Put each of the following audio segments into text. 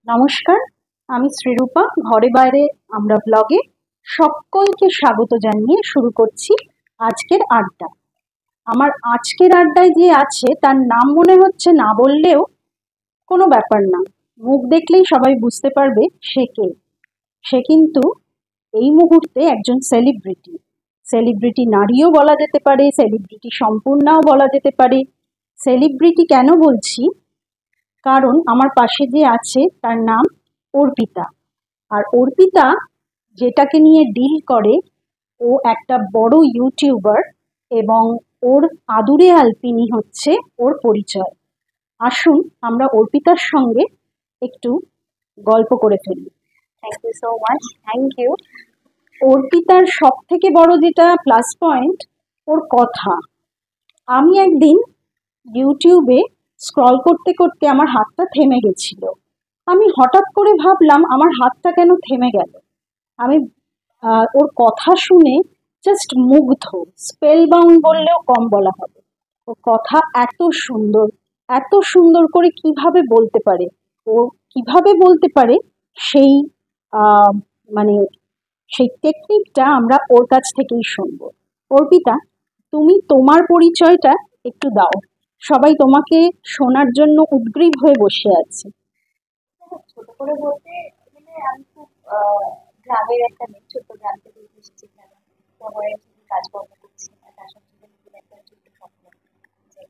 নমস্কার, আমি শ্রীরূপা। ঘরে বাইরে আমরা ব্লগে সকলকে স্বাগত জানিয়ে শুরু করছি আজকের আড্ডা। আমার আজকের আড্ডায় যে আছে তার নাম মনে হচ্ছে না বললেও কোনো ব্যাপার না, মুখ দেখলেই সবাই বুঝতে পারবে সে কে। সে কিন্তু এই মুহূর্তে একজন সেলিব্রিটি। সেলিব্রিটি নারীও বলা যেতে পারে, সেলিব্রিটি সম্পূর্ণাও বলা যেতে পারে। সেলিব্রিটি কেন বলছি? কারণ আমার পাশে যে আছে তার নাম অর্পিতা। আর অর্পিতা যেটাকে নিয়ে ডিল করে, ও একটা বড় ইউটিউবার এবং ওর আদুরে আলপিনি হচ্ছে ওর পরিচয়। আসুন আমরা অর্পিতার সঙ্গে একটু গল্প করে ফেলি। Thank you so much. Thank you. অর্পিতার সব থেকে বড় যেটা প্লাস পয়েন্ট, ওর কথা। আমি একদিন ইউটিউবে স্ক্রল করতে করতে আমার হাতটা থেমে গেছিল। আমি হঠাৎ করে ভাবলাম আমার হাতটা কেন থেমে গেল। আমি ওর কথা শুনে জাস্ট মুগ্ধ, স্পেল বাউন্ড বললেও কম বলা হবে। ওর কথা এত সুন্দর, এত সুন্দর করে কিভাবে বলতে পারে, ও কিভাবে বলতে পারে সেই আহ, মানে সেই টেকনিকটা আমরা ওর কাছ থেকেই শুনবো। অর্পিতা, তুমি তোমার পরিচয়টা একটু দাও, সবাই তোমাকে শোনার জন্য উদগ্রীব হয়ে বসে আছে। ছোট করে বলতে গেলে আমি খুব গ্রামের একটা মেয়ে, ছোট্ট গ্রাম থেকে উঠে এসেছি এখানে। শহরে শুধু কাজকর্ম করছি, আর তার সাথে সাথে নতুন একটা ছোট্ট স্বপ্ন যে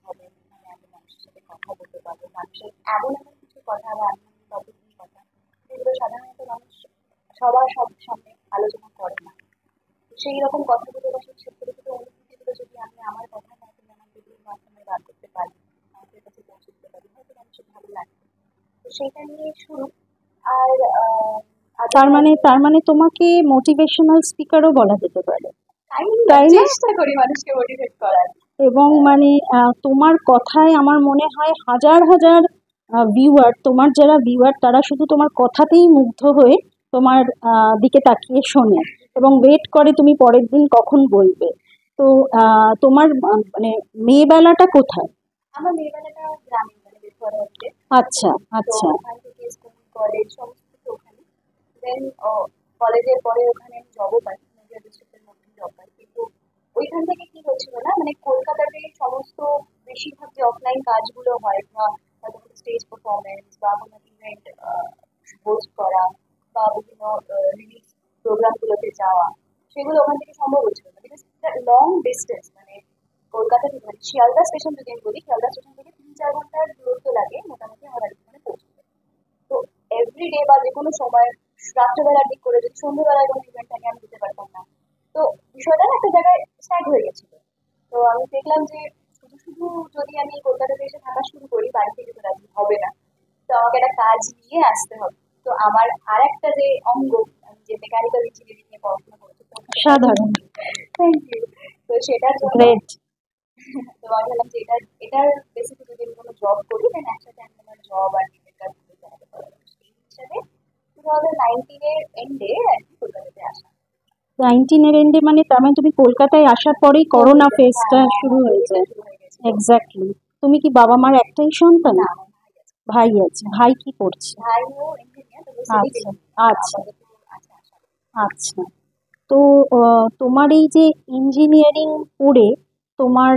হবে, মানে আমি মানুষের সাথে কথা বলতে পারবো, মানুষের এমন এমন কিছু কথা বা এমন টপিকের কথা যেগুলো সাধারণত মানুষ সবার সামনে আলোচনা করে না। তো সেই রকম কথাগুলো বা সেই ছোট্ট ছোট অনুভূতিগুলো যদি আমি আমার কথার মাধ্যমে আমার ভিডিওর মাধ্যমে বার করতে পারি, মানুষের কাছে পৌঁছে দিতে পারি, হয়তো মানুষের ভালো লাগবে। তো সেইটা নিয়ে শুরু। আর তার মানে তোমাকে মোটিভেশনাল স্পিকারও বলা যেতে পারে, আমি তাই না? চেষ্টা করি মানুষকে মোটিভেট করার। এবং মানে তোমার কথায় আমার মনে হয় হাজার হাজার ভিউয়ার, তোমার যারা ভিউয়ার তারা শুধু তোমার কথাতেই মুগ্ধ হয়ে তোমার দিকে তাকিয়ে শোনে এবং ওয়েট করে তুমি পরের দিন কখন বলবে। তো তোমার মানে মেয়েবেলাটা কোথায়? আমার মেয়েবেলাটা গ্রামে, মানে বেথুয়া হচ্ছে। আচ্ছা, তো আচ্ছা। ওখান থেকে স্কুল কলেজ সমস্ত কিছু ওখানে। দেন কলেজের পরে ওখানে আমি জবও পাই, নদিয়া ডিস্ট্রিক্টের মধ্যে জব পাই, কিন্তু ওইখান থেকে কি হচ্ছিল না, মানে কলকাতাতে সমস্ত বেশিরভাগ যে অফলাইন কাজগুলো হয় বা হয়তো কোনো স্টেজ পারফরমেন্স বা কোনো ইভেন্ট হোস্ট করা বা বিভিন্ন রিলিজ প্রোগ্রামগুলোতে যাওয়া, সেগুলো ওখান থেকে সম্ভব হচ্ছিল না, বিকজ লং ডিস্টেন্স। মানে কলকাতা থেকে, মানে শিয়ালদা স্টেশন যদি আমি বলি, শিয়ালদা স্টেশন থেকে 3-4 ঘন্টার দূরত্ব লাগে মোটামুটি আমার রাজস্থানে পৌঁছতে। তো এভরিডে বা যে কোনো সময় রাত্রেবেলার দিক করে যদি সন্ধ্যেবেলায় কোনো ইভেন্ট থাকে আমি যেতে পারতাম না। তো বিষয়টা না একটা জায়গায় স্ট্যাগ হয়ে গেছিল। তো আমি দেখলাম যে শুধু শুধু যদি আমি কলকাতাতে এসে থাকা শুরু করি, বাড়ি থেকে তো রাজি হবে না। তো আমাকে একটা কাজ নিয়ে আসতে হবে। তো আমার আর একটা যে অঙ্গ, আমি যে মেকানিক্যাল ইঞ্জিনিয়ারিং নিয়ে পড়াশোনা করছি, তো সেটার জন্য, সাধারণ। থ্যাংক ইউ, তো সেটার জন্য গ্রেট। তো আমি ভাবলাম যে এটার বেসিসে যদি আমি কোনো জব করি, দেন একসাথে আমি আমার জব আর নিজের কাজ দুটো চালাতে পারবো। সেই হিসাবে 2019-এর এন্ডে আর কি কলকাতাতে আসা। 19-এর এন্ডে, মানে তার মানে তুমি কলকাতায় আসার পরেই করোনা কোভিড, ফেজটা হ্যাঁ শুরু হ্যাঁ, হয়ে কোভিডটা যায়। শুরু হয়ে গেছিল। এক্স্যাক্টলি। তুমি কি বাবা মার একটাই সন্তান? না, আমার ভাই আছে। ভাই আছে? হ্যাঁ, ভাই কি করছে? ভাইও ইঞ্জিনিয়ার, তবে সিভিল আচ্ছা, ইঞ্জিনিয়ার আচ্ছা, আপাতত আছে আশা। আচ্ছা। তো তোমার এই যে ইঞ্জিনিয়ারিং পড়ে তোমার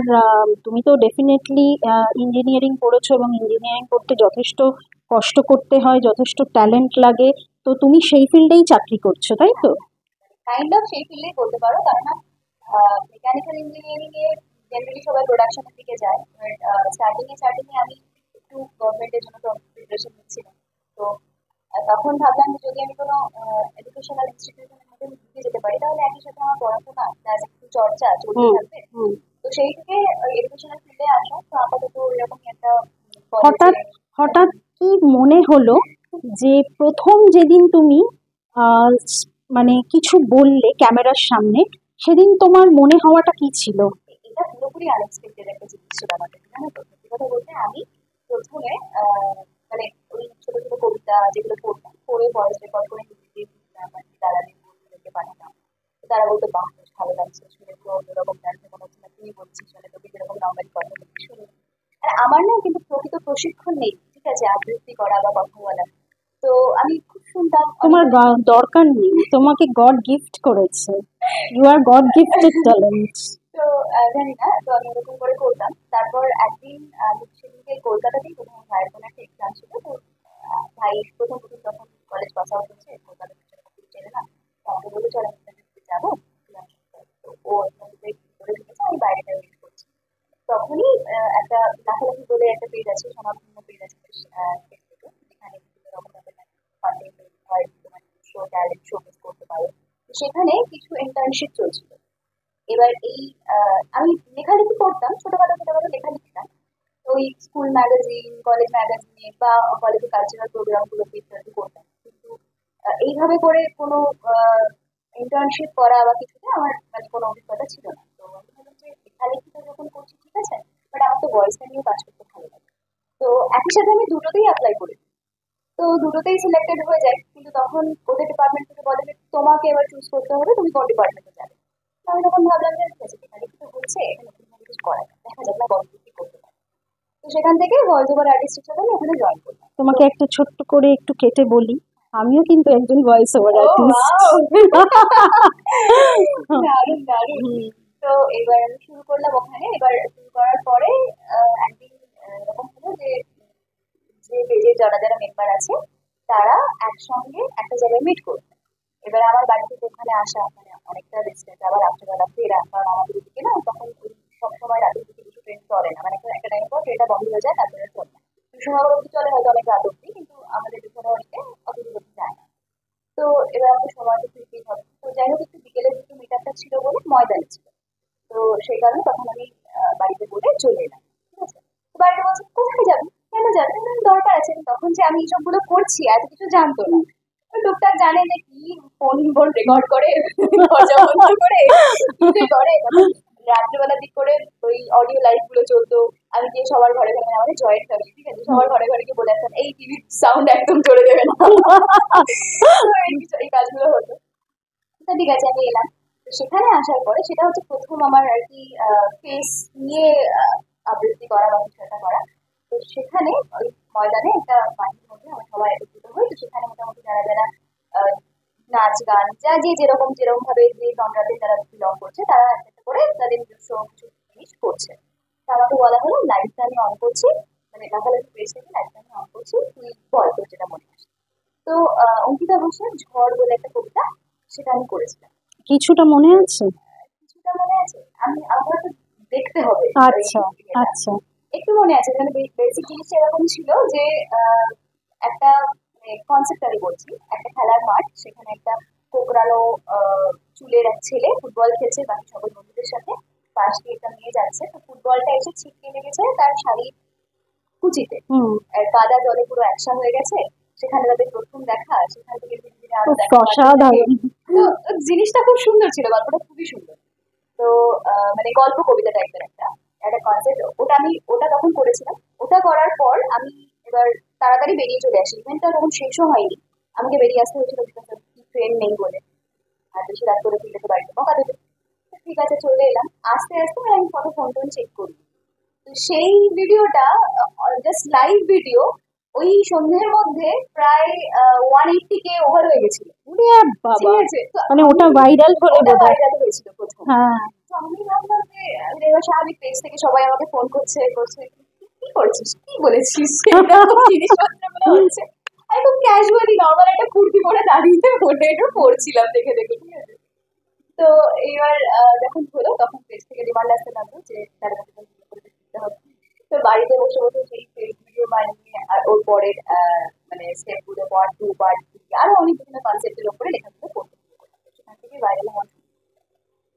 তুমি তো ডেফিনেটলি ইঞ্জিনিয়ারিং পড়েছো এবং ইঞ্জিনিয়ারিং করতে যথেষ্ট কষ্ট করতে হয়, যথেষ্ট ট্যালেন্ট লাগে। তো তুমি সেই ফিল্ডেই চাকরি করছো, তাই তো? কাইন্ড অফ সেই ফিল্ডেই বলতে পারো, কারণ মেকানিক্যাল ইঞ্জিনিয়ারিং এ জেনারেলি সবাই প্রোডাকশনের দিকে যায়। স্টার্টিং এ আমি একটু গভর্নমেন্টের জন্য প্রিপারেশন নিচ্ছিলাম। তো তখন ভাবলাম যে যদি আমি কোনো এডুকেশনাল ইনস্টিটিউশনের মধ্যে ঢুকে যেতে পারি, তাহলে একই সাথে আমার পড়াশোনা প্লাস একটু চর্চা চলতে হুম, থাকবে। হুম। তো সেই থেকে এডুকেশনাল ফিল্ডে আসা। তো আপাতত এরকমই একটা কলেজে। হঠাৎ হঠাৎ কি মনে হলো যে প্রথম যেদিন তুমি মানে কিছু বললে ক্যামেরার সামনে, সেদিন তোমার মনে হওয়াটা কি ছিল? এটা পুরোপুরি আনএক্সপেক্টেড একটা জিনিস ছিল আমার কাছে, জানো তো। সত্যি কথা বলতে আমি প্রথমে মানে ওই ছোট ছোট কবিতা যেগুলো পড়তাম, পড়ে ভয়েস রেকর্ড করে নিজে দিয়ে দিতাম আর কি, দাদাদের বন্ধুদেরকে পাঠাতাম। তো তারা বলতো, বাহ, বেশ ভালো লাগছে শুনে, তো অন্যরকম লাগছে, মনে হচ্ছে না তুই বলছিস, মানে তোকে যেরকম নর্মালি কথা বলছি শুনে। আর আমার না কিন্তু প্রকৃত প্রশিক্ষণ নেই, ঠিক আছে, আবৃত্তি করা বা কথা বলা। তো আমি খুব শুনতাম তোমার দরকার নেই, তোমাকে গড গিফট করেছে, you are God gifted talent. তো জানি না, তো আমি ওরকম করে করতাম। তারপর একদিন সেদিনকে কলকাতাতেই প্রথম আমার ভাইয়ের কোনো একটা এক্সাম ছিল। তো ভাই প্রথম প্রথম যখন কলেজ পাস আউট হচ্ছে, কলকাতা চেনে না, তো আমাকে বলে চল আমি ইন্টারভিউতে যাবো, তুই আমার সাথে চল। তো ও ইন্টারভিউতে ভিতরে ঢুকেছে, আমি বাইরে ওয়েট করছি। তখনই একটা লাফালাফি বলে একটা পেজ আছে, সমাজপূর্ণ পেজ আছে ফেসবুকে, যেখানে বিভিন্ন রকম কন্টেন্ট হয়, তোমার শো ট্যালেন্ট শোকেস করতে পারো। তো সেখানে কিছু ইন্টার্নশিপ চলছিল। এবার এই আমি লেখালেখি করতাম, ছোটখাটো ছোটখাটো লেখা লিখতাম। তো ওই স্কুল ম্যাগাজিন, কলেজ ম্যাগাজিনে বা কলেজের কালচারাল প্রোগ্রাম গুলোতে ইত্যাদি করতাম। কিন্তু এইভাবে করে কোনো ইন্টার্নশিপ করা বা কিছুতে আমার মানে কোনো অভিজ্ঞতা ছিল না। তো আমি ভাবলাম যে লেখালেখিটা যখন করছি ঠিক আছে, বাট আমার তো ভয়েসটা নিয়েও কাজ করতে ভালো লাগে। তো একই সাথে আমি দুটোতেই অ্যাপ্লাই করি। তো দুটোতেই সিলেক্টেড হয়ে যায়, কিন্তু তখন ওদের ডিপার্টমেন্ট থেকে বলে যে তোমাকে এবার চুজ করতে হবে তুমি কোন ডিপার্টমেন্টে যাবে। তো আমি তখন ভাবলাম যে ঠিক আছে, লেখালেখি তো হচ্ছে, এখানে নতুন ভাবে কিছু করা যায়, দেখা যাক না গল্প কি করতে পারি। তো সেখান থেকে ভয়েস ওভার আর্টিস্ট হিসেবে আমি ওখানে জয়েন করলাম। তো তোমাকে একটা ছোট্ট করে একটু কেটে বলি, আমিও কিন্তু একজন ভয়েস ওভার ও আর্টিস্ট। দারুণ দারুণ। তো এবার আমি শুরু করলাম ওখানে। এবার শুরু করার পরে একদিন এরকম হলো যে যে পেজের যারা যারা মেম্বার আছে তারা একসঙ্গে একটা জায়গায় মিট করবে। এবার আমার বাড়ি থেকে ওখানে আসা মানে অনেকটা ডিস্টেন্স, আবার রাত্রেবেলা ফেরা, কারণ আমাদের দিকে না তখন ওই সবসময় রাতের দিকে কিছু ট্রেন চলে না, মানে একটা টাইম পর ট্রেনটা বন্ধ হয়ে যায়, তারপরে আর চলে না। ওই সময় আবার অব্দি চলে, হয়তো অনেক রাত অব্দি, কিন্তু আমাদের এখানে অনেকে অত দূর অব্দি যায় না। তো এবার আমাদের সময় তো ফিরতেই হবে। তো যাই হোক, একটু বিকেলের দিকে মিটারটা ছিল বলে ময়দানে ছিল। তো সেই কারণে তখন আমি বাড়িতে বলে চলে এলাম। ঠিক আছে? তো বাড়িতে বলছে কোথায় যাবি, কেন যাবি? আমি বললাম, দরকার আছে। তখন যে আমি এইসব গুলো করছি এত কিছু জানতো না। ওই টুকটাক জানে যে কি ফোন বোন রেকর্ড করে, দরজা বন্ধ করে কি যে করে। তখন রাত্রিবেলা দিক করে ওই অডিও লাইভ গুলো চলতো। আমি গিয়ে সবার ঘরে ঘরে, মানে আমাদের জয়েন্ট ফ্যামিলি, ঠিক আছে, সবার ঘরে ঘরে গিয়ে বলে আসতাম এই টিভির সাউন্ড একদম জোরে দেবে না। তো এই কাজগুলো হতো। তো ঠিক আছে, আমি এলাম। তো সেখানে আসার পরে সেটা হচ্ছে প্রথম আমার আর কি ফেস নিয়ে আবৃত্তি করা বা কিছু একটা করা। তো সেখানে ওই ময়দানে একটা মাঠের মধ্যে আমরা সবাই একত্রিত হই। তো সেখানে মোটামুটি যারা যারা আহ, নাচ গান যা যে যেরকম যেরকম ভাবে যে জনরাতে তারা বিলং করছে তারা একটা একটা করে তাদের নিজস্ব কিছু জিনিস করছে। তো আমাকে বলা হলো লাইটটা আমি অন করছি, মানে লাফালাফি পেজ থেকে লাইটটা আমি অন করছি, তুই বল তোর যেটা মনে আসে। তো অঙ্কিতা ঘোষের ঝড় বলে একটা কবিতা, সেটা আমি করেছিলাম। কিছুটা মনে আছে? কিছুটা মনে আছে, আমার তো দেখতে হবে ওই আচ্ছা ইয়েটা। আচ্ছা। একটু মনে আছে, মানে বেসিক জিনিসটা এরকম ছিল যে একটা কনসেপ্ট আমি বলছি। একটা খেলার মাঠ, সেখানে একটা কোকড়ানো চুলের এক ছেলে ফুটবল খেলছে বাকি সকল বন্ধুদের সাথে। পাশ দিয়ে একটা মেয়ে যাচ্ছে, তো ফুটবলটা এসে ছিটকে লেগেছে তার শাড়ির কুচিতে। হুম। আর কাদা জলে পুরো একসা হয়ে গেছে। সেখানে তাদের প্রথম দেখা, সেখান থেকে ধীরে ধীরে আরো খুব দেখা বাড়তে থাকে। অসাধারণ। তো জিনিসটা খুব সুন্দর ছিল, গল্পটা খুবই সুন্দর। তো মানে গল্প কবিতা টাইপের একটা একটা কনসেপ্ট, ওটা আমি ওটা তখন করেছিলাম। ওটা করার পর আমি এবার তাড়াতাড়ি বেরিয়ে চলে আসি, ইভেন্টটা তখন শেষও হয়নি, আমাকে বেরিয়ে আসতে হয়েছিল বিকজ ট্রেন নেই বলে। আর বেশি রাত করে ফিরলে তো বাড়িতে বকা দেবে। তো ঠিক আছে, চলে এলাম। আস্তে আস্তে আমি কত ফোন টোন চেক করি। তো সেই ভিডিওটা জাস্ট লাইভ ভিডিও, ওই সন্ধ্যের মধ্যে প্রায় 180K ওভার হয়ে গেছিল। ওরে ঠিক বাবা, আছে, তো মানে ওটা ভাইরাল হলে ওটা বোধহয়। ভাইরাল হয়েছিল প্রথম। হ্যাঁ। তো আমি ভাবলাম যে এবার স্বাভাবিক পেজ থেকে সবাই আমাকে ফোন করছে করছে, কি করছিস, কি বলেছিস, এরকম জিনিসপত্র গুলো হচ্ছে। আমি খুব ক্যাজুয়ালি নর্মাল একটা কুর্তি পরে দাঁড়িয়ে ফোনে একটু পড়ছিলাম দেখে দেখে, ঠিক আছে। তো এইবার যখন হলো তখন পেজ থেকে ডিমান্ড আসতে লাগলো যে তার কাছে ভিডিও করে দিতে হবে। তো বাড়িতে বসে বসে সেই পেজ ভিডিও বানিয়ে আর ওর পরের মানে স্টেপ গুলো পার্ট টু পার্ট থ্রি আরো অনেক বিভিন্ন কনসেপ্টের উপরে লেখাগুলো করতে শুরু করলাম। তো সেখান থেকে ভাইরাল হওয়া শুরু।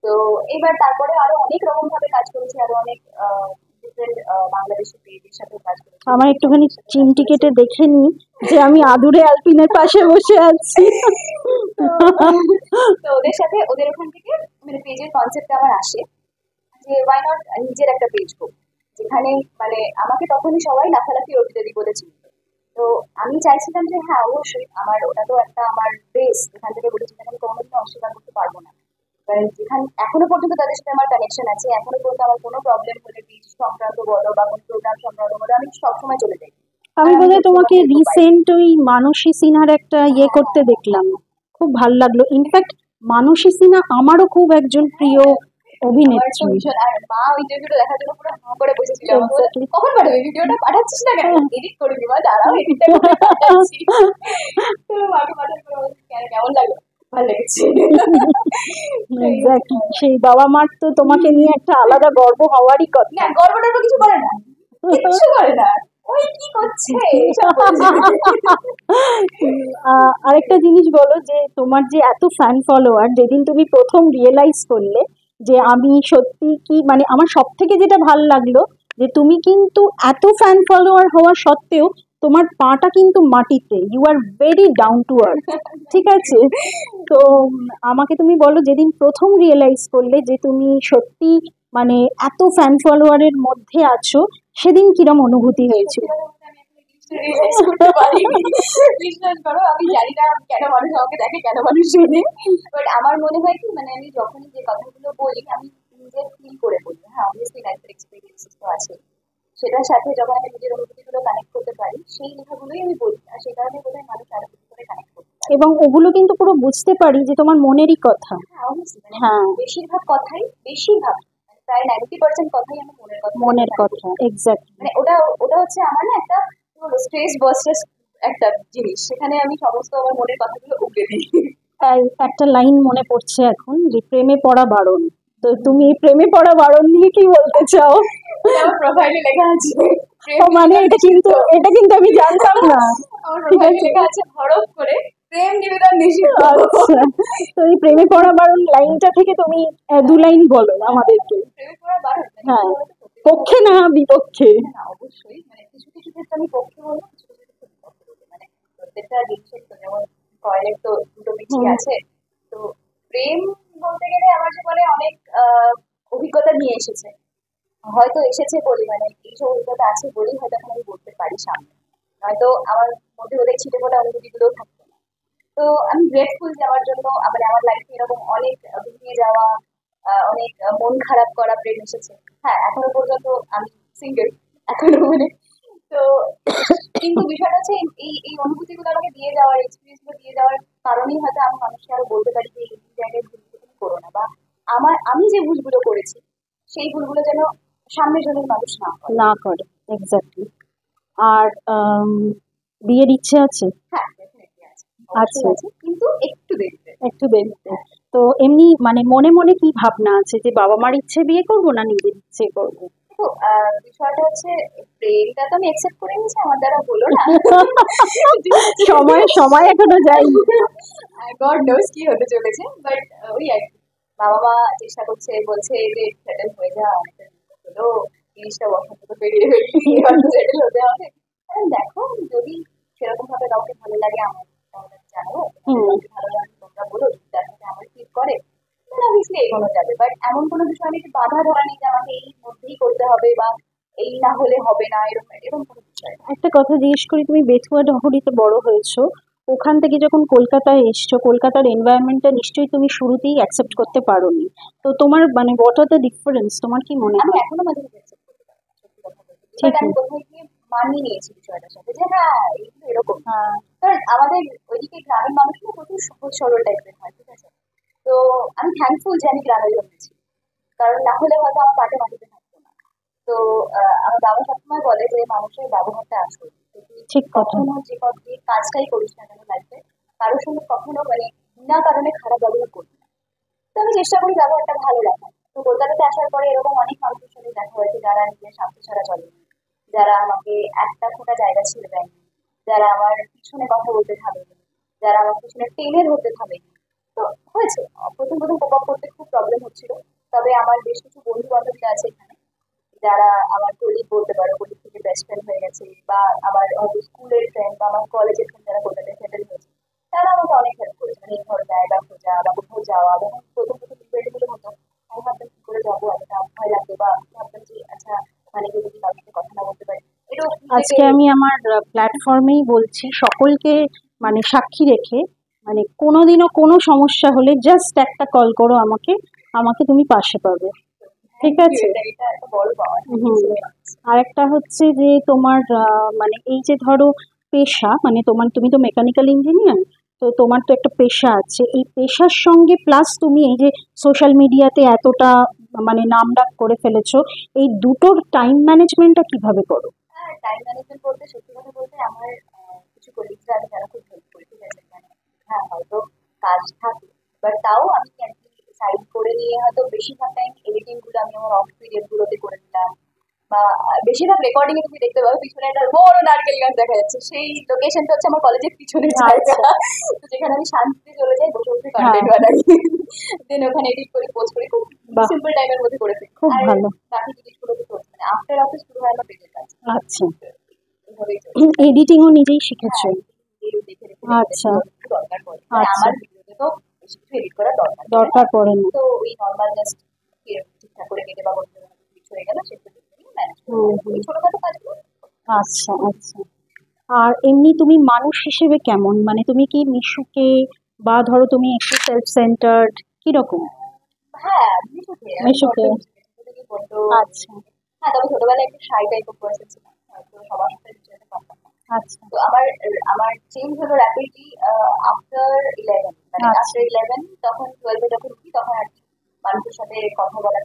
তো এবার তারপরে আরো অনেক রকম ভাবে কাজ করেছি, আরো অনেক ডিফারেন্ট বাংলাদেশি পেজের সাথে কাজ করেছি, আমার বিভিন্ন একটুখানি কোম্পানির সাথে কাজ চিমটি করেছি। কেটে দেখে নি যে আমি আদুরে অ্যালপিনের পাশে বসে আছি। তো তো ওদের সাথে ওদের ওখান থেকে মানে পেজের কনসেপ্টটা আমার আসে যে ওয়াই নট নিজের একটা পেজ হোক, যেখানে মানে আমাকে তখনই সবাই লাফালাফি অভিযানী বলে চিনত। তো আমি চাইছিলাম যে হ্যাঁ অবশ্যই আমার ওটা তো একটা আমার বেস, যেখান থেকে বলেছি, যেখানে আমি কোনোদিনও অস্বীকার করতে পারবো না। কারণ যেখানে এখনো পর্যন্ত তাদের সাথে আমার কানেকশন আছে, এখনো পর্যন্ত আমার কোনো প্রবলেম হলে বীজ সংক্রান্ত বলো বা কোনো প্রোগ্রাম সংক্রান্ত বলো, আমি সবসময় চলে যাই। আমি আর বোধহয় হচ্ছে তোমাকে হেল্প পাই। রিসেন্ট ওই মানসী সিনহার একটা ইয়ে করতে দেখলাম, খুব ভাল লাগলো। ইনফ্যাক্ট মানসী সিনহা আমারও খুব একজন প্রিয় আমার তো অভিনেত্রী। ভীষণ, আর মা ওই ইন্টারভিউটা দেখার জন্য পুরো হাঁ করে বসেছিল, আমাকে বলে এক্স্যাক্টলি। কখন পাঠাবে ভিডিওটা, পাঠাচ্ছিস না কেন, এডিট করে দিবা, দাঁড়াও এডিটটা করে পাঠাচ্ছি। তো মাকে পাঠার পর বলছে, কেমন লাগলো, ভালো লেগেছে। তো এই হচ্ছে এক্স্যাক্টলি, ব্যাপার। সেই বাবা মার তো তোমাকে নিয়ে একটা আলাদা গর্ব হওয়ারই কথা। না, গল্পটা তো কিছু করে না, কিচ্ছু করে না, ওই কি করছে এইসব বলছে। আরেকটা জিনিস বলো, যে তোমার যে এত ফ্যান ফলোয়ার, যেদিন তুমি প্রথম রিয়েলাইজ করলে যে আমি সত্যি কি, মানে আমার সব থেকে যেটা ভাল লাগলো যে তুমি কিন্তু এত ফ্যান ফলোয়ার হওয়া সত্ত্বেও তোমার পাটা কিন্তু মাটিতে, you are very down to earth, ঠিক আছে? তো আমাকে তুমি বলো, যেদিন প্রথম রিয়েলাইজ করলে যে তুমি সত্যি মানে এত ফ্যান ফলোয়ারের মধ্যে আছো, সেদিন কিরম অনুভূতি হয়েছিল? সত্যি কথা বলতে আমি এখনো রিয়েলাইজ করতে পারিনি। বিশ্বাস করো, আমি জানি না কেন মানুষ আমাকে দেখে, কেন মানুষ শোনে, বাট আমার মনে হয় কি, মানে আমি যখনই যে কথাগুলো বলি আমি নিজে ফিল করে বলি। হ্যাঁ, অবভিয়াসলি লাইফের এক্সপিরিয়েন্সেস তো আছে, সেটার সাথে যখন আমি নিজের অনুভূতিগুলো কানেক্ট করতে পারি সেই লেখাগুলোই আমি বলি, আর সেই কারণে বোধহয় মানুষ আরো বেশি করে কানেক্ট করতে পারে। এবং ওগুলো কিন্তু পুরো বুঝতে পারি যে তোমার মনেরই কথা। হ্যাঁ, অবভিয়াসলি, মানে হ্যাঁ, বেশিরভাগ কথাই, বেশিরভাগ মানে প্রায় 90% কথাই আমার মনের কথা থেকে মনের connect কথা, এক্স্যাক্টলি। মানে ওটা ওটা হচ্ছে আমার না একটা স্ট্রেস বাস্টার একটা জিনিস, সেখানে আমি সমস্ত আমার মনের কথাগুলো উগড়ে দিই। একটা লাইন মনে পড়ছে এখন, যে প্রেমে পড়া বারণ। তো তুমি এই প্রেমে পড়া বারণ নিয়ে কি বলতে চাও? এটা আমার প্রোফাইলে লেখা আছে, প্রেম ও মানে নিবেদন নিষিদ্ধ। এটা কিন্তু আমি জানতাম না। আমার ঠিক প্রোফাইলে আছে, লেখা আছে হরফ করে, প্রেম নিবেদন নিষিদ্ধ। আচ্ছা। তো এই প্রেমে পড়া বারণ লাইনটা থেকে তুমি দু লাইন বলো আমাদেরকে। প্রেমে পড়া বারণ, মানে হ্যাঁ, কি বলতো, সত্যি কথা পক্ষে বলতে না বিপক্ষে। না, অবশ্যই, মানে কিছু কিছু ক্ষেত্রে আমি পক্ষে বলবো, কিছু কিছু ক্ষেত্রে বিপক্ষে বলবো, মানে প্রত্যেকটা জিনিসের তো যেমন কয়েলের তো দুটো পিঠি হুম, আছে। তো প্রেম বলতে গেলে আমার জীবনে অনেক অভিজ্ঞতা নিয়ে এসেছে, হয়তো এসেছে বলি, মানে এইসব অভিজ্ঞতা আছে বলেই হয়তো এখন আমি বলতে পারি সামনে, হয়তো আমার মধ্যে ওদের ছিটে ফোটা অনুভূতিগুলো থাকতো না। তো আমি গ্রেটফুল যে আমার জন্য, মানে আমার লাইফে এরকম অনেক বেরিয়ে যাওয়া, অনেক মন খারাপ করা প্রেম এসেছে। হ্যাঁ, এখনো পর্যন্ত আমি সিঙ্গেল, এখনো মানে। তো কিন্তু বিষয়টা হচ্ছে এই এই অনুভূতিগুলো আমাকে দিয়ে যাওয়ার, এক্সপিরিয়েন্স গুলো দিয়ে যাওয়ার কারণেই হয়তো আমি মানুষকে আরো বলতে পারি যে এই জায়গায় ভুলগুলো তুমি করো না, বা আমি যে ভুলগুলো করেছি সেই ভুলগুলো যেন সামনের জনের মানুষ না করে। না করে, এক্স্যাক্টলি। আর বিয়ের ইচ্ছে আছে? হ্যাঁ, ডেফিনেটলি আছে, অবশ্যই আছে, আছে, কিন্তু একটু দেরিতে। একটু দেরিতে। তো এমনি মানে মনে মনে কি ভাবনা আছে, যে বাবা মার ইচ্ছে বিয়ে করব না নিজের ইচ্ছে করব? দেখো, বিষয়টা হচ্ছে প্রেমটা তো আমি একসেপ্ট করে নিয়েছি, আমার দ্বারা হলো না। ঠিক আছে, সময় সময় এখনো যায়নি। গড নোস কি হতে চলেছে, বাট ওই আর কি, বাবা মা চেষ্টা করছে, বলছে যে সেটেল হয়ে যা, অনেকটা হলো, জিনিসটা বসন্ত তো পেরিয়ে ফেলবি, এবার তো সেটেল হতে হবে। দেখো, যদি সেরকম ভাবে কাউকে ভালো লাগে আমার, তাহলে আমি জানাবো, তোমাদের হুম। কাউকে ভালো লাগে তোমরা বলো, যদি তার সাথে আমার ক্লিক করে তাহলে অবভিয়াসলি এগোনো যাবে, বাট এমন কোনো বিষয় নেই যে বাধা ধরা নেই যে আমাকে এই মধ্যেই করতে হবে, বা এই না হলে হবে না, এরকম এরকম কোনো বিষয় না। একটা কথা জিজ্ঞেস করি, তুমি বেথুয়া ডহরিতে বড় হয়েছো, ওখান থেকে যখন কলকাতায় এসছো, কলকাতার এনভায়রনমেন্টটা নিশ্চয়ই তুমি শুরুতেই অ্যাকসেপ্ট করতে পারোনি। তো তোমার মানে হোয়াট আর দ্য ডিফারেন্স, তোমার কি মনে আমি হয়? এখনো মাঝে মাঝে accept করতে পারি না, সত্যি কথা বলতে, বাট ঠিকই। আমি কোথাও গিয়ে মানিয়ে নিয়েছি বিষয়টার সাথে যে হ্যাঁ, এইগুলো এরকম। হ্যাঁ। কারণ আমাদের ওইদিকে গ্রামের মানুষ না প্রচুর সহজ সরল টাইপের হয়, ঠিক আছে। তো আমি থ্যাঙ্কফুল যে আমি গ্রামে জন্মেছি, কারণ না হলে হয়তো আমার পাটে মাটিতে থাকতো না। তো আমার বাবা সবসময় বলে যে মানুষের ব্যবহারটা আসল, তো তুই ঠিক কথা। কখনো যে কাজটাই করিস না কেন লাইফে, কারোর সঙ্গে কখনো মানে বিনা কারণে খারাপ ব্যবহার করবি না। তো আমি চেষ্টা করি ব্যবহারটা ভালো রাখার। তো কলকাতাতে আসার পরে এরকম অনেক মানুষের সাথে দেখা হয়েছে যারা নিজের স্বার্থ ছাড়া চলে, যারা আমাকে একটা ফোঁটা জায়গা ছেড়ে দেয়নি, যারা আমার পিছনে কথা বলতে থামেনি, যারা আমার পিছনে টেনে ধরতে থামেনি। তো হয়েছে, প্রথম প্রথম কোপ আপ করতে খুব প্রবলেম হচ্ছিল, তবে আমার বেশ কিছু বন্ধু বান্ধবী আছে এখানে, যারা আমার কলিগ বলতে পারো, কলিগ থেকে বেস্ট ফ্রেন্ড হয়ে গেছে, বা আমার হয়তো স্কুলের ফ্রেন্ড বা আমার কলেজের ফ্রেন্ড যারা কলকাতায় সেটেল হয়েছে, তারা আমাকে অনেক হেল্প করেছে, মানে এই ধরো জায়গা খোঁজা বা কোথাও যাওয়া। যখন প্রথম প্রথম ইভেন্ট গুলো হতো আমি ভাবতাম কি করে যাবো, একটা ভয় লাগতো, বা ভাবতাম যে আচ্ছা, মানে কেউ যদি কারোর সাথে কথা না বলতে পারি, এটাও নিজেকে। আজকে আমি আমার প্ল্যাটফর্মেই বলছি সকলকে, মানে সাক্ষী রেখে, মানে কোনোদিনও কোনো সমস্যা হলে জাস্ট একটা কল করো আমাকে, আমাকে তুমি পাশে পাবে। ঠিক আছে। এটা একটা বড় পাওয়া। হুম। আরেকটা হচ্ছে যে তোমার মানে এই যে ধরো পেশা, মানে তুমি তো মেকানিক্যাল ইঞ্জিনিয়ার, তো তোমার তো একটা পেশা আছে, এই পেশার সঙ্গে প্লাস তুমি এই যে সোশ্যাল মিডিয়াতে এতটা মানে নামডাক করে ফেলেছো, এই দুটোর টাইম ম্যানেজমেন্টটা কিভাবে করো? হ্যাঁ, টাইম ম্যানেজমেন্ট বলতে সত্যি কথা বলতে আমার কিছু কলিগরা আছে যারা খুব হেল্প করে, ঠিক আছে? মানে হ্যাঁ, হয়তো কাজ থাকে, বাট তাও আমি আর কি সাইড করে নিয়ে হয়তো বেশিরভাগ টাইম এডিটিং গুলো আমি আমার অফ পিরিয়ড গুলোতে করে দিলাম, বা বেশিরভাগ রেকর্ডিং এ তুমি দেখতে পাবে পিছনে একটা বড় নারকেল গাছ দেখা যাচ্ছে, সেই লোকেশনটা হচ্ছে আমার কলেজের পিছনের জায়গা। আচ্ছা। তো যেখানে আমি শান্তিতে চলে যাই, বসে বসে হ্যাঁ। কন্টেন্ট বানাই, দেন ওখানে এডিট করি, পোস্ট করি, খুব বাহ, সিম্পল টাইমের মধ্যে করে ফেলি। খুব আর ভালো। বাকি জিনিসগুলো তো চলছে, মানে আফটার অফিস শুরু হয় আমার পেজের কাজ। আচ্ছা, এভাবেই চলছে। এডিটিংও নিজেই হ্যাঁ, শিখেছো? নিজেই দেখে দেখে দেখে দেখে আচ্ছা। যতটুকু দরকার পড়ে, মানে আচ্ছা, আমার ভিডিওতে তো বেশি কিছু এডিট করার দরকার পড়ে না। দরকার পড়ে না। তো ওই নর্মাল জাস্ট ঠিকঠাক করে কেটে বা বন্ধু কিছু হয়ে গেল, সেগুলো ম্যানেজ করে হুম নেবো। হুম। এই ছোটখাটো কাজগুলো। আচ্ছা আচ্ছা। আর এমনি তুমি মানুষ হিসেবে কেমন, মানে তুমি কি মিশুকে, বা ধরো তুমি একটু সেলফ সেন্টার্ড, কিরকম? হ্যাঁ, মিশুকে আমি বড্ড মিশুকে। মিশুকে ছোট থেকে বড্ড। আচ্ছা হ্যাঁ, তবে ছোটবেলায় একটু শাই টাইপ অফ পার্সন ছিলাম, তো সবার সাথে মিশতে পারতাম না। আচ্ছা। তো আমার আমার চেঞ্জ হলো র্যাপিডলি আফটার 11, মানে আচ্ছা। আফটার 11 তখন 12-এ যখন উঠি তখন আর কি মানুষের সাথে কথা বলা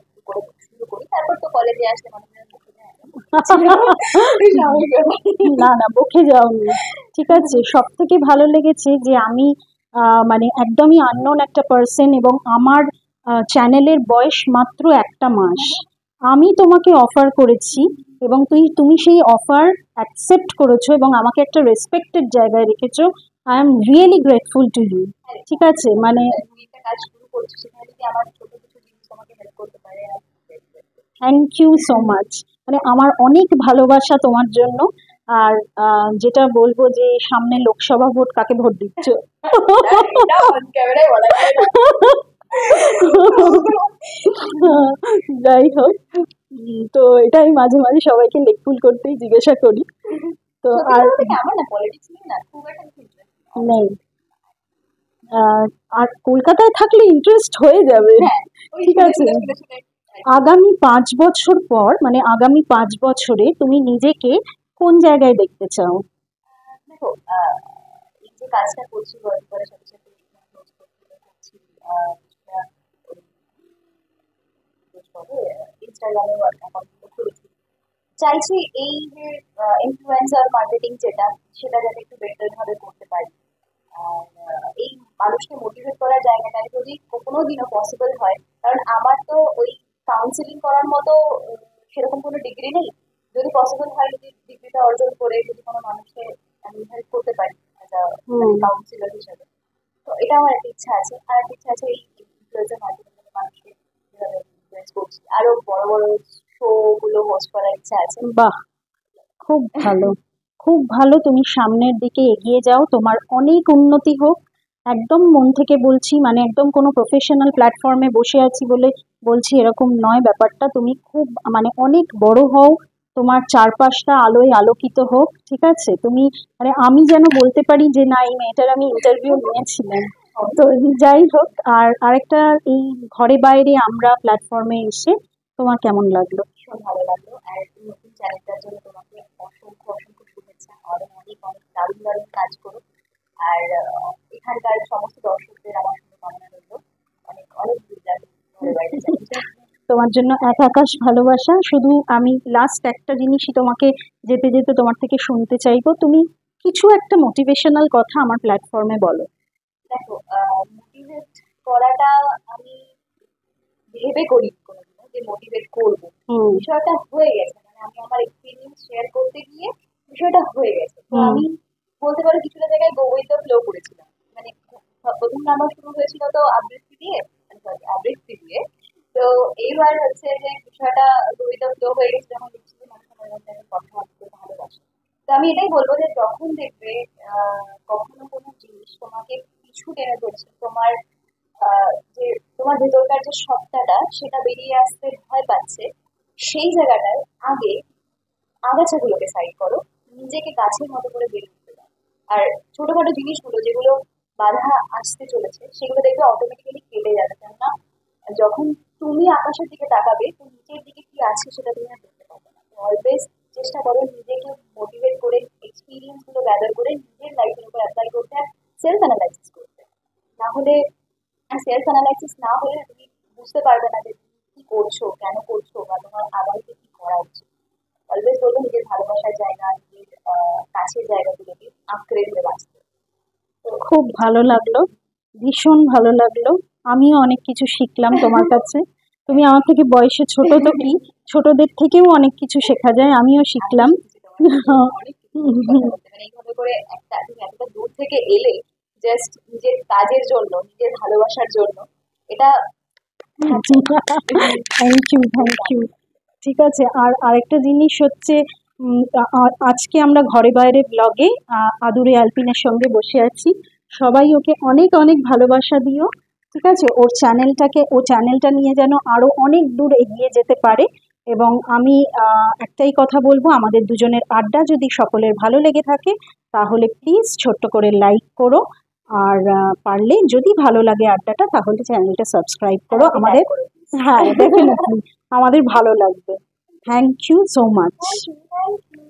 শুরু করি। তারপর তো কলেজে আসলে মানুষের মুখে যায় না। স্বাভাবিক ব্যাপার। না না, বকে যাওনি। ঠিক আছে, সব থেকে ভালো লেগেছে যে আমি মানে একদমই আননোন একটা পার্সন, এবং আমার চ্যানেলের বয়স মাত্র একটা মাস, আমি তোমাকে অফার করেছি, এবং তুমি সেই অফার অ্যাকসেপ্ট করেছো এবং আমাকে একটা রেসপেক্টেড জায়গায় রেখেছো। I am really grateful to you. হ্যাঁ, ঠিক আছে, মানে তুমি একটা কাজ শুরু করছো, সেখানে যদি আমার ছোট কিছু জিনিস তোমাকে হেল্প করতে পারে, থ্যাংক ইউ সো মাচ। মানে আমার অনেক ভালোবাসা তোমার জন্য। আর যেটা বলবো যে সামনে লোকসভা ভোট, কাকে ভোট দিচ্ছ? এটা অন ক্যামেরায় বলা যায় না। যাই হোক, তো এটা আমি মাঝে মাঝে সবাইকে লেকফুল করতেই জিজ্ঞাসা করি। তো সত্যি আর কথা বলতে কি, আমার না পলিটিক্স নিয়ে না খুব একটা ইন্টারেস্ট নেই, আর কলকাতায় থাকলে ইন্টারেস্ট হয়ে যাবে। হ্যাঁ, ওই ঠিক শুনে আছে, শুনে শুনে শুনে আগামী 5 বছর পর, মানে আগামী 5 বছরে তুমি নিজেকে কোন জায়গায় দেখতে চাও? দেখো, এই যে কাজটা করছি গল্প করার সাথে সাথে করছি, কিছুটা ইনস্টাগ্রামেও অ্যাকাউন্ট খুলেছি। চাইছি এই যে ইনফ্লুয়েন্সার মার্কেটিং যেটা, সেটা যাতে একটু বেটার ভাবে করতে পারি। আর এই মানুষকে মোটিভেট করার জায়গাটা যদি কোনো দিনও পসিবল হয়, কারণ আমার তো ওই কাউন্সিলিং করার মতো সেরকম কোনো ডিগ্রি নেই। যদি পসিবল হয়, যদি ডিগ্রিটা অর্জন করে যদি কোনো মানুষকে আমি হেল্প করতে পারি অ্যাজ আ হুম। কাউন্সিলর হিসেবে, তো এটা আমার একটা ইচ্ছা আছে। আর একটা ইচ্ছা আছে এই ইনফ্লুয়েন্সার মার্কেটিং মানুষকে যেভাবে ইনফ্লুয়েন্স করছি, আরো বড় বড় শো গুলো হোস্ট করার ইচ্ছা আছে। বাহ, খুব ভালো, খুব ভালো। তুমি সামনের দিকে এগিয়ে যাও, তোমার অনেক উন্নতি হোক। একদম মন থেকে বলছি, মানে একদম কোনো প্রফেশনাল প্ল্যাটফর্মে বসে আছি বলে বলছি এরকম নয় ব্যাপারটা। তুমি খুব মানে অনেক বড় হও, তোমার চারপাশটা আলোয় আলোকিত হোক। ঠিক আছে, তুমি মানে আমি যেন বলতে পারি যে না, এই মেয়েটার আমি ইন্টারভিউ নিয়েছিলাম। তো যাই হোক, আর আরেকটা, এই ঘরে বাইরে আমরা প্ল্যাটফর্মে এসে তোমার কেমন লাগলো? ভীষণ ভালো লাগলো। আর এই নতুন চ্যানেলটার জন্য তোমাকে অসংখ্য অসংখ্য শুভেচ্ছা। আরো অনেক অনেক দারুণ দারুণ কাজ করো। আর এখানকার সমস্ত দর্শকদের আমার শুভকামনা রইল। অনেক অনেক দূর যাবে ঘরে বাইরে চ্যানেলটা। তোমার জন্য এক আকাশ ভালোবাসা। শুধু আমি লাস্ট একটা জিনিসই তোমাকে যেতে যেতে তোমার থেকে শুনতে চাইবো, তুমি কিছু একটা মোটিভেশনাল কথা আমার প্ল্যাটফর্মে বলো। দেখো, মোটিভেট করাটা আমি ভেবে করি কোনোদিনও যে মোটিভেট করবো। হুম বিষয়টা হয়ে গেছে, মানে আমি আমার এক্সপিরিয়েন্স শেয়ার করতে গিয়ে বিষয়টা হয়ে গেছে। তো হুম। আমি বলতে পারো কিছুটা জায়গায় গো উইথ দ্য ফ্লো করেছিলাম। মানে প্রথম নাম্বার শুরু হয়েছিল তো আবৃত্তি দিয়ে, সরি আবৃত্তি দিয়ে। তো এইবার হচ্ছে যে বিষয়টা গো উইথ দ্য ফ্লো হয়ে গেছে, যখন দেখছি যে মানুষ আমার মধ্যে একটা কথা বলতে ভালোবাসে। তো আমি এটাই বলবো যে যখন দেখবে কখনো কোনো জিনিস তোমাকে পিছু টেনে ধরছে, তোমার যে তোমার ভেতরকার যে সত্তাটা সেটা বেরিয়ে আসতে ভয় পাচ্ছে, সেই জায়গাটায় আগে আগাছাগুলোকে সাইড করো, নিজেকে গাছের মতো করে বেরিয়ে উঠতে দাও। আর ছোটখাটো জিনিসগুলো যেগুলো বাধা আসতে চলেছে, সেগুলো দেখবে অটোমেটিক্যালি কেটে যাবে। কেননা যখন তুমি আকাশের দিকে তাকাবে তো নিচের দিকে কি আছে সেটা তুমি আর দেখতে পাবে না। অলওয়েজ চেষ্টা করো নিজেকে মোটিভেট করে এক্সপিরিয়েন্স গুলো গ্যাদার করে নিজের লাইফের উপর অ্যাপ্লাই করতে আর সেলফ অ্যানালাইসিস করতে। না হলে সেলফ অ্যানালাইসিস না হলে তুমি বুঝতে পারবে না যে তুমি কি করছো, কেন করছো, বা তোমার আগামীতে কি করা উচিত। অলওয়েজ বলবো নিজের ভালোবাসার জায়গা, নিজের কাছের জায়গাগুলোকে আঁকড়ে ধরে বাঁচতে। তো খুব ভালো লাগলো, ভীষণ ভালো লাগলো। আমিও অনেক কিছু শিখলাম তোমার কাছে। তুমি আমার থেকে বয়সে ছোট তো কি, ছোটদের থেকেও অনেক কিছু শেখা যায়, আমিও শিখলাম। অনেক কিছু কথা বলতে মানে এইভাবে করে একটা তুমি এতটা দূর থেকে এলে জাস্ট নিজের কাজের জন্য, নিজের ভালোবাসার জন্য, এটা থ্যাংক ইউ, থ্যাংক ইউ। ঠিক আছে, আর আরেকটা জিনিস হচ্ছে, আজকে আমরা ঘরে বাইরে ব্লগে আদুরে অ্যালপিনের সঙ্গে বসে আছি। সবাই ওকে অনেক অনেক ভালোবাসা দিও। ঠিক আছে, ও চ্যানেলটা নিয়ে যেন আরো অনেক দূর এগিয়ে যেতে পারে। এবং আমি একটাই কথা বলবো, আমাদের দুজনের আড্ডা যদি সকলের ভালো লেগে থাকে তাহলে প্লিজ ছোট্ট করে লাইক করো। আর পারলে যদি ভালো লাগে আড্ডাটা তাহলে চ্যানেলটা সাবস্ক্রাইব করো আমাদের। হ্যাঁ, ডেফিনেটলি আমাদের ভালো লাগবে। Thank you so much. Thank you.